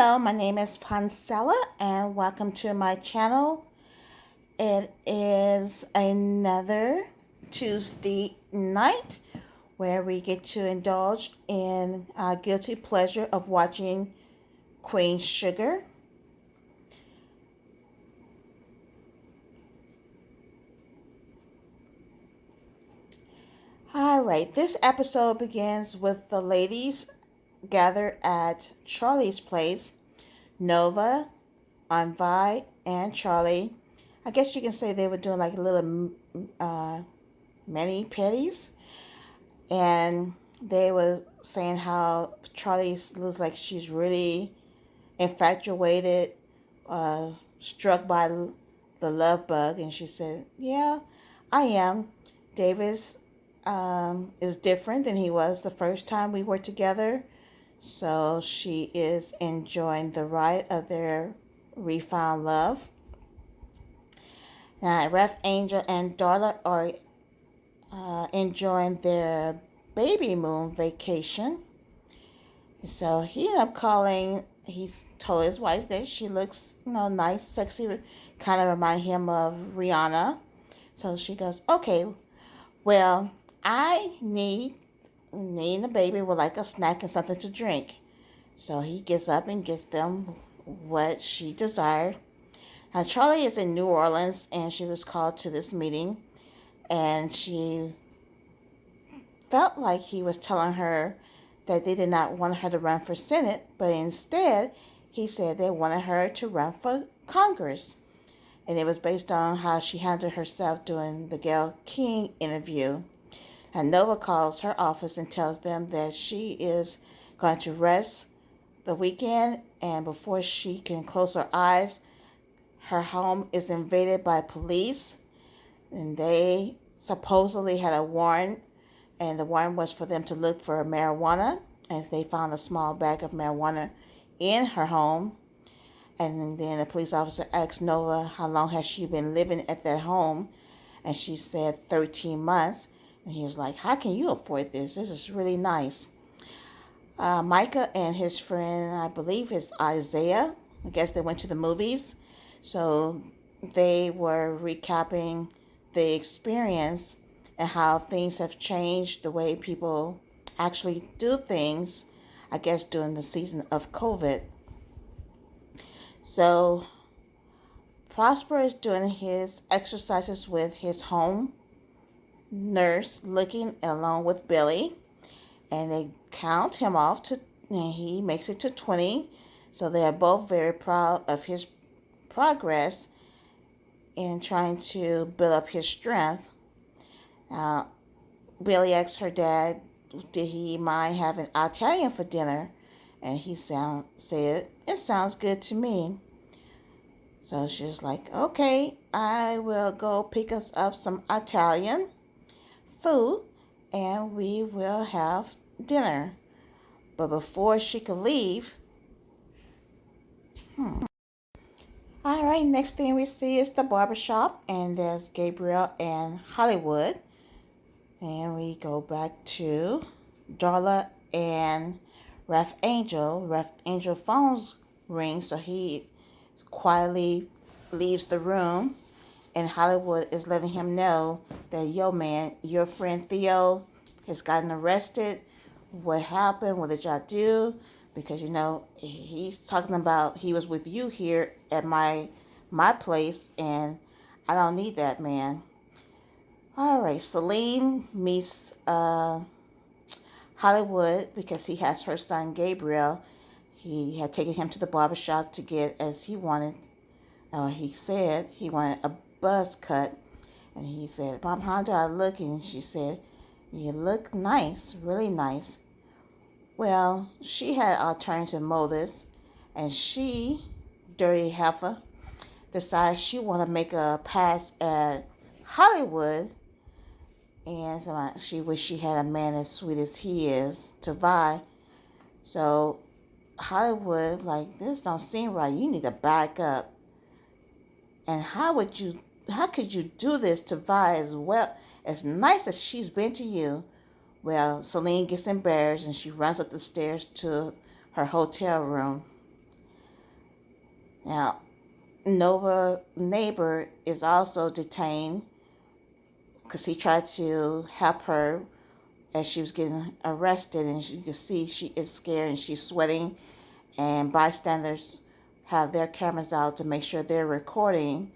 Hello, my name is Poncella and welcome to my channel. It is another Tuesday night where we get to indulge in our guilty pleasure of watching Queen Sugar. Alright, this episode begins with the ladies gathered at Charlie's place. Nova, Vi, and Charlie. I guess you can say they were doing like little mani pedis, and they were saying how Charlie looks like she's really infatuated, struck by the love bug, and she said, "Yeah, I am. Davis is different than he was the first time we were together." So she is enjoying the ride of their refound love. Now, Ref Angel and Darla are enjoying their baby moon vacation. So he ended up calling, he told his wife that she looks, nice, sexy, kind of remind him of Rihanna. So she goes, "Okay, well, I need the baby with like a snack and something to drink." So he gets up and gets them what she desired. Now Charlie is in New Orleans and she was called to this meeting, and she felt like he was telling her that they did not want her to run for Senate, but instead he said they wanted her to run for Congress. And it was based on how she handled herself during the Gayle King interview. And Nova calls her office and tells them that she is going to rest the weekend, and before she can close her eyes, her home is invaded by police, and they supposedly had a warrant, and the warrant was for them to look for marijuana, as they found a small bag of marijuana in her home. And then the police officer asked Nova how long has she been living at that home, and she said 13 months. And he was like, "How can you afford this? This is really nice." Micah and his friend, I believe it's Isaiah, I guess they went to the movies. So they were recapping the experience and how things have changed, the way people actually do things, I guess, during the season of COVID. So Prosper is doing his exercises with his home nurse, looking along with Billy, and they count him off and he makes it to 20. So they are both very proud of his progress in trying to build up his strength. Billy asked her dad, did he mind having Italian for dinner, and he said, "It sounds good to me." So she's like, "Okay, I will go pick us up some Italian food and we will have dinner." But before she could leave, Alright, next thing we see is the barbershop, and there's Gabriel and Hollywood. And we go back to Darla and Ref Angel. Ref Angel phone's ring, so he quietly leaves the room, and Hollywood is letting him know that, "Yo, man, your friend Theo has gotten arrested. What happened? What did y'all do?" Because, he's talking about he was with you here at my place, and I don't need that, man. All right, Celine meets Hollywood because he has her son Gabriel. He had taken him to the barbershop to get, as he wanted, he said he wanted a buzz cut. And he said, "Mom, how do I look?" And she said, "You look nice, really nice." Well, she had alternative motives, and she, dirty heifer, decides she want to make a pass at Hollywood, and she wished she had a man as sweet as he is to vie. So Hollywood, like, "This don't seem right. You need to back up. And how could you do this to Vi as well? As nice as she's been to you." Well, Celine gets embarrassed and she runs up the stairs to her hotel room. Now, Nova neighbor is also detained because he tried to help her as she was getting arrested, and you can see she is scared and she's sweating, and bystanders have their cameras out to make sure they're recording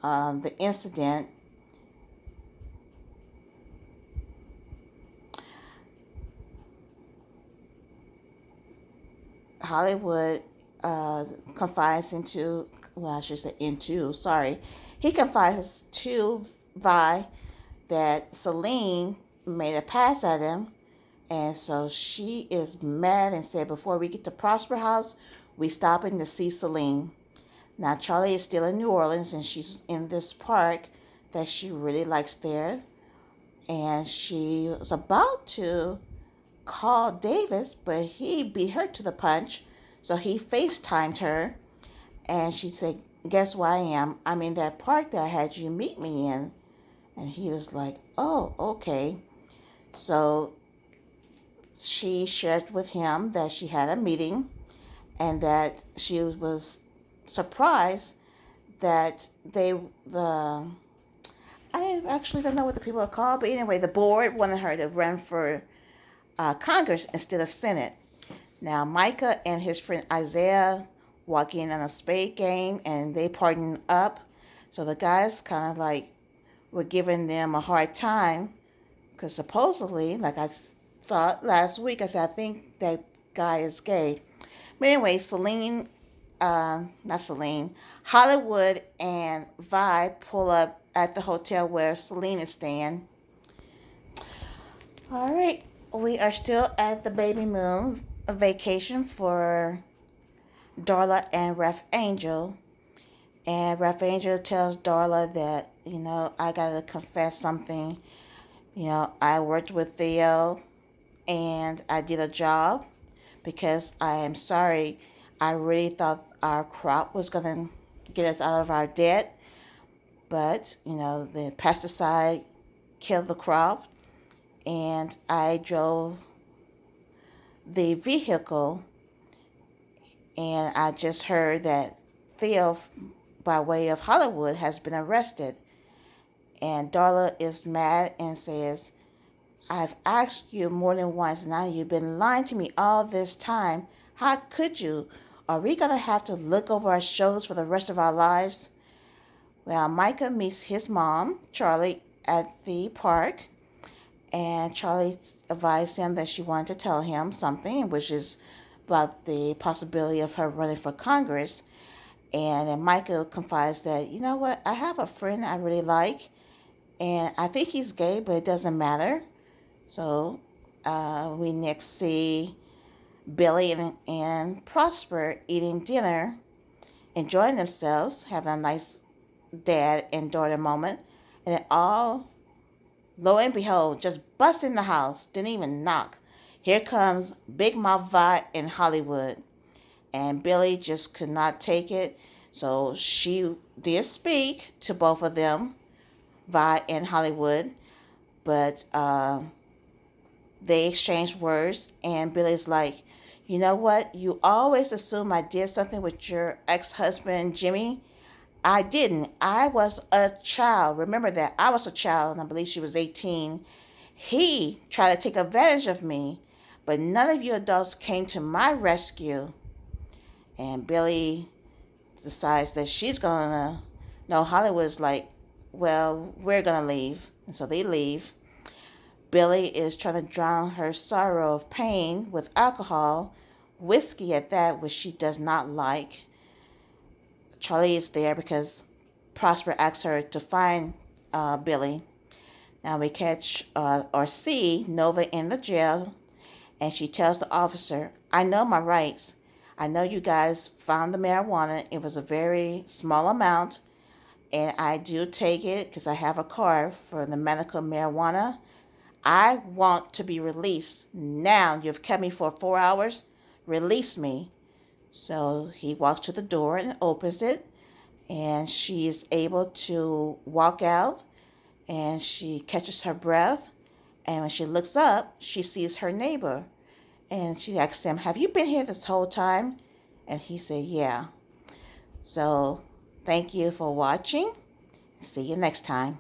the incident. Hollywood confides into, well, I should say into, sorry. He confides to Vi that Celine made a pass at him. And so she is mad and said, before we get to Prosper House, we stopping to see Celine. Now, Charlie is still in New Orleans, and she's in this park that she really likes there. And she was about to call Davis, but he beat her to the punch. So he FaceTimed her, and she said, guess where I am? I'm in that park that I had you meet me in. And he was like, oh, okay. So she shared with him that she had a meeting and that she was surprised that I actually don't know what the people are called, but anyway, the board wanted her to run for Congress instead of Senate. Now, Micah and his friend Isaiah walk in on a spade game, and they partnered up. So the guys kind of like were giving them a hard time because supposedly, like I thought last week, I said, I think that guy is gay. But anyway, Hollywood and Vi pull up at the hotel where Celine is staying. All right, we are still at the baby moon vacation for Darla and Ref Angel. And Ref Angel tells Darla that, I gotta confess something. I worked with Theo and I did a job because I am sorry. I really thought our crop was gonna get us out of our debt. But, the pesticide killed the crop, and I drove the vehicle, and I just heard that Theo, by way of Hollywood, has been arrested. And Darla is mad and says, I've asked you more than once, now you've been lying to me all this time. How could you? Are we going to have to look over our shoulders for the rest of our lives? Well, Micah meets his mom, Charlie, at the park, and Charlie advised him that she wanted to tell him something, which is about the possibility of her running for Congress. And then Micah confides that, you know what, I have a friend I really like, and I think he's gay, but it doesn't matter. So we next see Billy and Prosper eating dinner, enjoying themselves, having a nice dad and daughter moment, and then all, lo and behold, just bust in the house, didn't even knock. Here comes Big Mouth Vi in Hollywood, and Billy just could not take it, so she did speak to both of them, Vi and Hollywood, but they exchanged words, and Billy's like, you know what, you always assume I did something with your ex-husband Jimmy. I didn't. I was a child. Remember that. I was a child, and I believe she was 18. He tried to take advantage of me, but none of you adults came to my rescue. And Billy decides that she's going to... No, Hollywood's like, well, we're going to leave. And so they leave. Billy is trying to drown her sorrow of pain with alcohol, whiskey at that, which she does not like. Charlie is there because Prosper asks her to find Billy. Now we catch or see Nova in the jail, and she tells the officer, I know my rights. I know you guys found the marijuana. It was a very small amount, and I do take it because I have a card for the medical marijuana. I want to be released. Now you've kept me for 4 hours. Release me. So he walks to the door and opens it, and she is able to walk out, and she catches her breath, and when she looks up, she sees her neighbor, and she asks him, have you been here this whole time? And he said, yeah. So thank you for watching. See you next time.